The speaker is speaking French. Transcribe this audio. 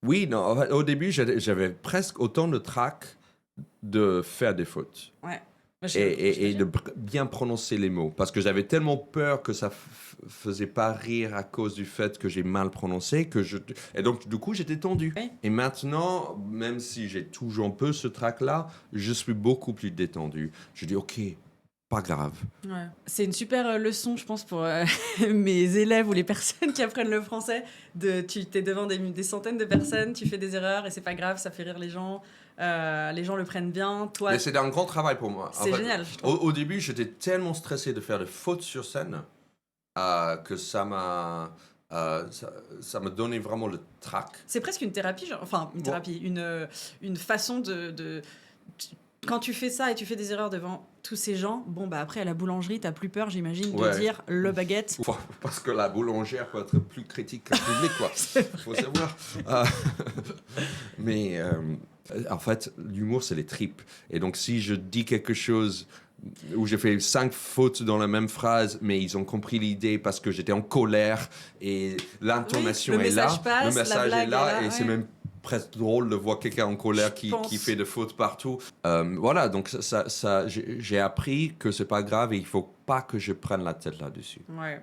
Oui, non, en fait, au début, j'avais presque autant de trac de faire des fautes Ouais. Moi, et de j'imagine. bien prononcer les mots. Parce que j'avais tellement peur que ça faisait pas rire à cause du fait que j'ai mal prononcé et donc, du coup, j'étais tendu. Oui. Et maintenant, même si j'ai toujours un peu ce trac-là, je suis beaucoup plus détendu. Je dis, OK, pas grave. Ouais. C'est une super leçon, je pense, pour mes élèves ou les personnes qui apprennent le français. Tu t'es devant des centaines de personnes, tu fais des erreurs et c'est pas grave, ça fait rire les gens. Les gens le prennent bien. Toi, Mais c'est un grand travail pour moi. En c'est fait, génial, je au, trouve. au début, j'étais tellement stressé de faire des fautes sur scène que ça m'a donné vraiment le trac. C'est presque une thérapie, enfin une Bon, thérapie, une façon quand tu fais ça et tu fais des erreurs devant tous ces gens, bon bah après à la boulangerie, t'as plus peur, j'imagine, de ouais. dire le baguette. Parce que la boulangère peut être plus critique qu'un public, quoi. Faut savoir. Euh, mais en fait, l'humour, c'est les tripes. Et donc, si je dis quelque chose où j'ai fait 5 fautes dans la même phrase, mais ils ont compris l'idée parce que j'étais en colère et Oui, l'intonation le est message là, le passe, la message est blague est là, là, et c'est ouais. même presque drôle de voir quelqu'un en Je colère qui pense. fait des fautes partout. Voilà, donc j'ai appris que c'est pas grave et il faut pas que je prenne la tête là-dessus. Ouais.